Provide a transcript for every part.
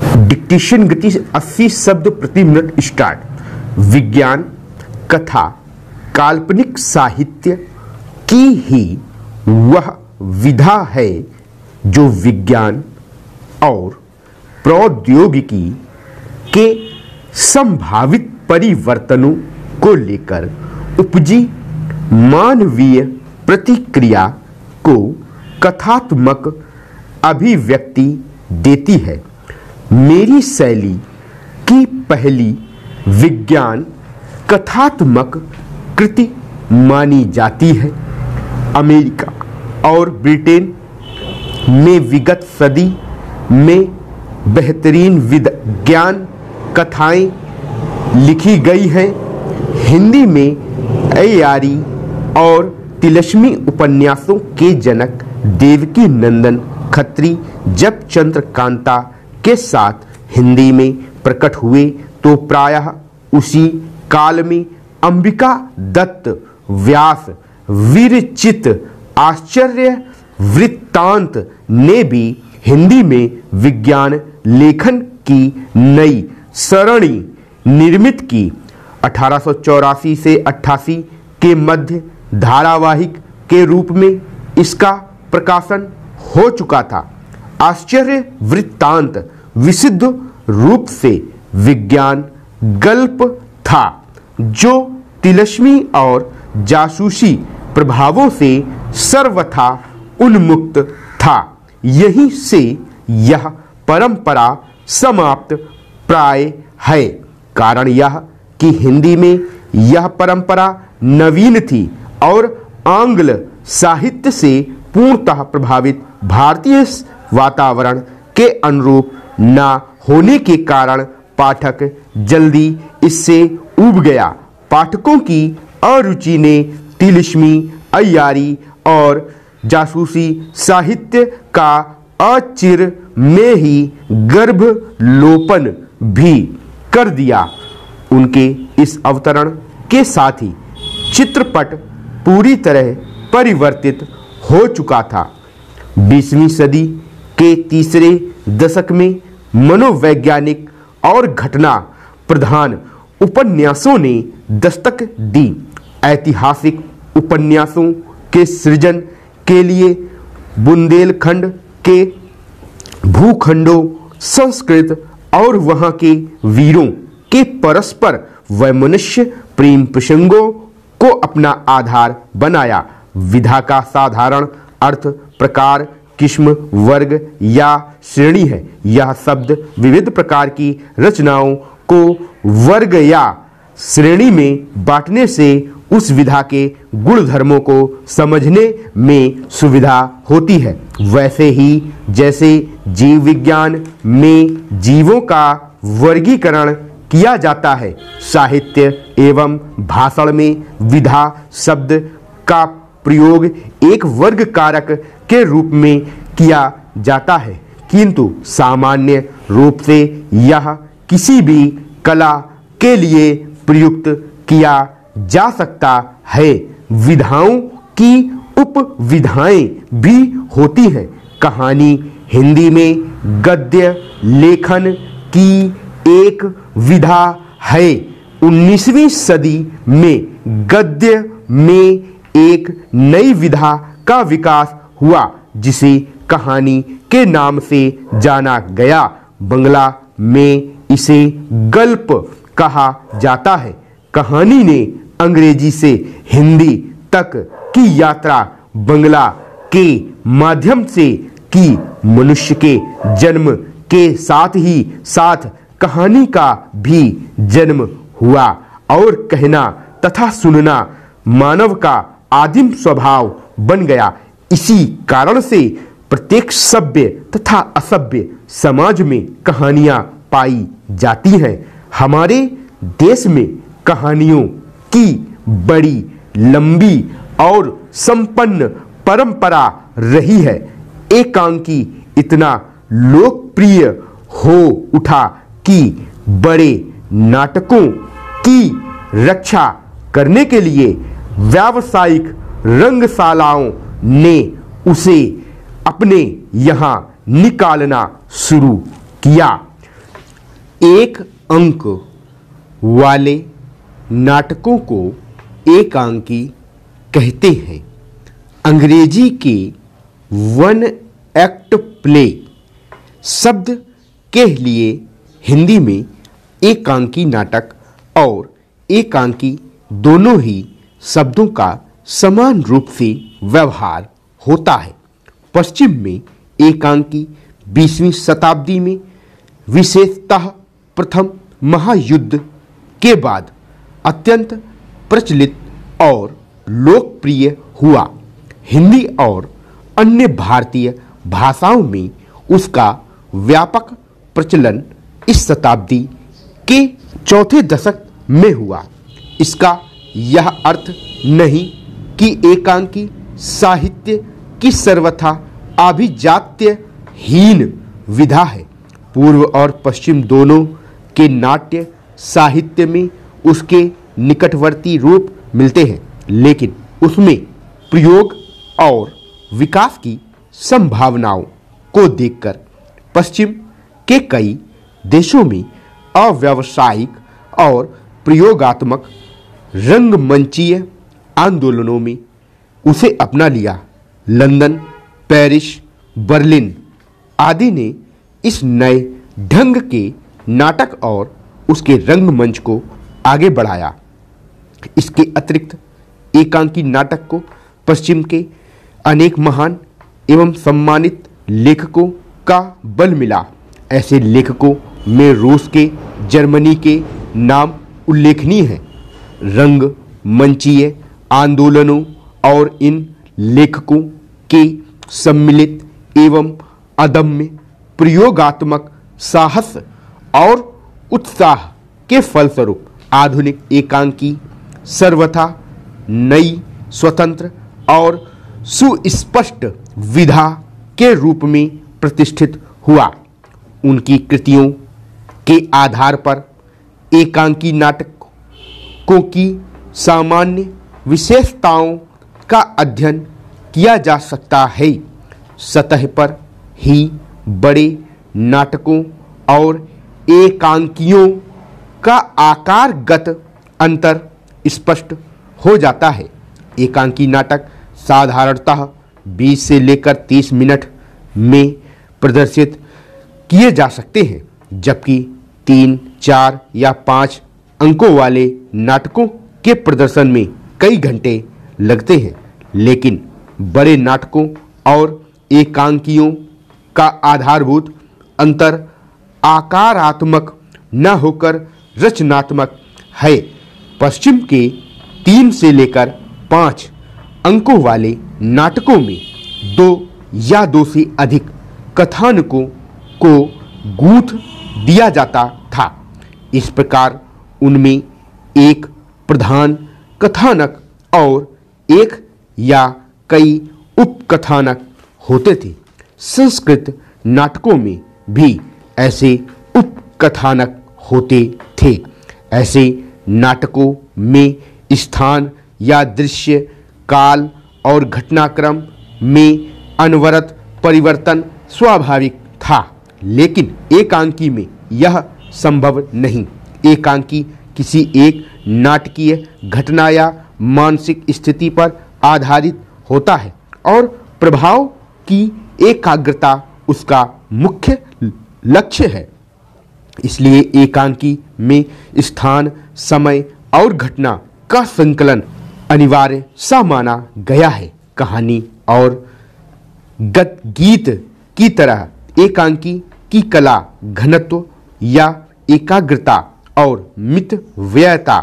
Dictation गति 80 शब्द प्रति मिनट स्टार्ट। विज्ञान, कथा, काल्पनिक साहित्य की ही वह विधा है जो विज्ञान और प्रौद्योगिकी के संभावित परिवर्तनों को लेकर उपजी मानवीय प्रतिक्रिया को कथात्मक अभिव्यक्ति देती है। मेरी शैली की पहली विज्ञान कथात्मक कृति मानी जाती है। अमेरिका और ब्रिटेन में विगत सदी में बेहतरीन विज्ञान कथाएं लिखी गई हैं। हिंदी में अय्यारी और तिलस्मी उपन्यासों के जनक देवकी नंदन खत्री जब चंद्रकांता के साथ हिंदी में प्रकट हुए तो प्रायः उसी काल में अंबिका दत्त, व्यास, विरचित आश्चर्य वृत्तांत ने भी हिंदी में विज्ञान लेखन की नई सरणी निर्मित की। 1884 से 88 के मध्य धारावाहिक के रूप में इसका प्रकाशन हो चुका था। आश्चर्य वृत्तांत विशुद्ध रूप से विज्ञान गल्प था जो तिलस्मी और जासूसी प्रभावों से सर्वथा उन्मुक्त था। यहीं से यह परंपरा समाप्त प्राय है। कारण यह कि हिंदी में यह परंपरा नवीन थी और आंग्ल साहित्य से पूर्णतः प्रभावित भारतीय वातावरण के अनुरूप न होने के कारण पाठक जल्दी इससे उब गया। पाठकों की अरुचि ने तिलस्मी, अय्यारी और जासूसी साहित्य का अचिर में ही गर्भलोपन भी कर दिया। उनके इस अवतरण के साथ ही चित्रपट पूरी तरह परिवर्तित हो चुका था। 20वीं सदी के तीसरे दशक में मनोवैज्ञानिक और घटना प्रधान उपन्यासों ने दस्तक दी। ऐतिहासिक उपन्यासों के सृजन के लिए बुंदेलखंड के भूखंडों, संस्कृत और वहाँ के वीरों के परस्पर वैमनस्य प्रेम प्रसंगों को अपना आधार बनाया। विधा का साधारण अर्थ प्रकार, किस्म, वर्ग या श्रेणी है। यह शब्द विविध प्रकार की रचनाओं को वर्ग या श्रेणी में बांटने से उस विधा के गुणधर्मों को समझने में सुविधा होती है। वैसे ही जैसे जीव विज्ञान में जीवों का वर्गीकरण किया जाता है, साहित्य एवं भाषण में विधा शब्द का प्रयोग एक वर्ग कारक के रूप में किया जाता है, किंतु सामान्य रूप से यह किसी भी कला के लिए प्रयुक्त किया जा सकता है। विधाओं की उपविधाएं भी होती हैं। कहानी हिंदी में गद्य लेखन की एक विधा है। 19वीं सदी में गद्य में एक नई विधा का विकास हुआ जिसे कहानी के नाम से जाना गया। बंगला में इसे गल्प कहा जाता है। कहानी ने अंग्रेजी से हिंदी तक की यात्रा बंगला के माध्यम से की। मनुष्य के जन्म के साथ ही साथ कहानी का भी जन्म हुआ और कहना तथा सुनना मानव का आदिम स्वभाव बन गया। इसी कारण से प्रत्येक सभ्य तथा असभ्य समाज में कहानियां पाई जाती हैं। हमारे देश में कहानियों की बड़ी लंबी और संपन्न परंपरा रही है। एकांकी इतना लोकप्रिय हो उठा कि बड़े नाटकों की रक्षा करने के लिए व्यावसायिक रंगशालाओं ने उसे अपने यहाँ निकालना शुरू किया। एक अंक वाले नाटकों को एकांकी कहते हैं। अंग्रेजी के वन एक्ट प्ले शब्द के लिए हिंदी में एकांकी नाटक और एकांकी दोनों ही शब्दों का समान रूप से व्यवहार होता है। पश्चिम में एकांकी 20वीं शताब्दी में विशेषतः प्रथम महायुद्ध के बाद अत्यंत प्रचलित और लोकप्रिय हुआ। हिंदी और अन्य भारतीय भाषाओं में उसका व्यापक प्रचलन इस शताब्दी के चौथे दशक में हुआ। इसका यह अर्थ नहीं कि एकांकी साहित्य की सर्वथा आभिजात्यहीन विधा है। पूर्व और पश्चिम दोनों के नाट्य साहित्य में उसके निकटवर्ती रूप मिलते हैं, लेकिन उसमें प्रयोग और विकास की संभावनाओं को देखकर पश्चिम के कई देशों में अव्यावसायिक और प्रयोगात्मक रंगमंचीय आंदोलनों में उसे अपना लिया। लंदन, पेरिस, बर्लिन आदि ने इस नए ढंग के नाटक और उसके रंगमंच को आगे बढ़ाया। इसके अतिरिक्त एकांकी नाटक को पश्चिम के अनेक महान एवं सम्मानित लेखकों का बल मिला। ऐसे लेखकों में रूस के, जर्मनी के नाम उल्लेखनीय हैं। रंगमंचीय आंदोलनों और इन लेखकों के सम्मिलित एवं अदम्य प्रयोगात्मक साहस और उत्साह के फलस्वरूप आधुनिक एकांकी सर्वथा नई, स्वतंत्र और सुस्पष्ट विधा के रूप में प्रतिष्ठित हुआ। उनकी कृतियों के आधार पर एकांकी नाटकों की सामान्य विशेषताओं का अध्ययन किया जा सकता है। सतह पर ही बड़े नाटकों और एकांकियों का आकारगत अंतर स्पष्ट हो जाता है। एकांकी नाटक साधारणतः 20 से लेकर 30 मिनट में प्रदर्शित किए जा सकते हैं, जबकि 3, 4 या 5 अंकों वाले नाटकों के प्रदर्शन में कई घंटे लगते हैं। लेकिन बड़े नाटकों और एकांकियों का आधारभूत अंतर आकारात्मक न होकर रचनात्मक है। पश्चिम के 3 से लेकर 5 अंकों वाले नाटकों में 2 या 2 से अधिक कथानकों को गूंथ दिया जाता था। इस प्रकार उनमें एक प्रधान कथानक और एक या कई उपकथानक होते थे। संस्कृत नाटकों में भी ऐसे उपकथानक होते थे। ऐसे नाटकों में स्थान या दृश्य, काल और घटनाक्रम में अनवरत परिवर्तन स्वाभाविक था, लेकिन एकांकी में यह संभव नहीं। एकांकी किसी एक नाटकीय घटना या मानसिक स्थिति पर आधारित होता है और प्रभाव की एकाग्रता उसका मुख्य लक्ष्य है। इसलिए एकांकी में स्थान, समय और घटना का संकलन अनिवार्य सा माना गया है। कहानी और गीत की तरह एकांकी की कला घनत्व या एकाग्रता और मितव्ययता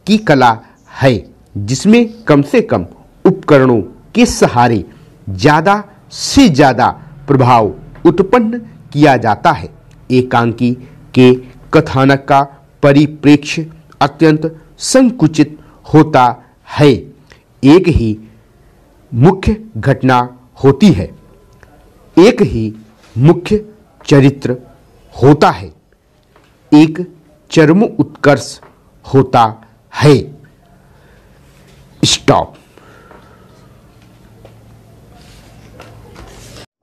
की कला है, जिसमें कम से कम उपकरणों के सहारे ज़्यादा से ज़्यादा प्रभाव उत्पन्न किया जाता है। एकांकी के कथानक का परिप्रेक्ष्य अत्यंत संकुचित होता है। एक ही मुख्य घटना होती है, एक ही मुख्य चरित्र होता है, एक चरम उत्कर्ष होता है। स्टॉप।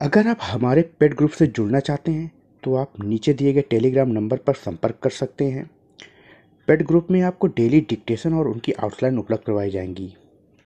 अगर आप हमारे पेड ग्रुप से जुड़ना चाहते हैं तो आप नीचे दिए गए टेलीग्राम नंबर पर संपर्क कर सकते हैं। पेड ग्रुप में आपको डेली डिक्टेशन और उनकी आउटलाइन उपलब्ध करवाई जाएंगी।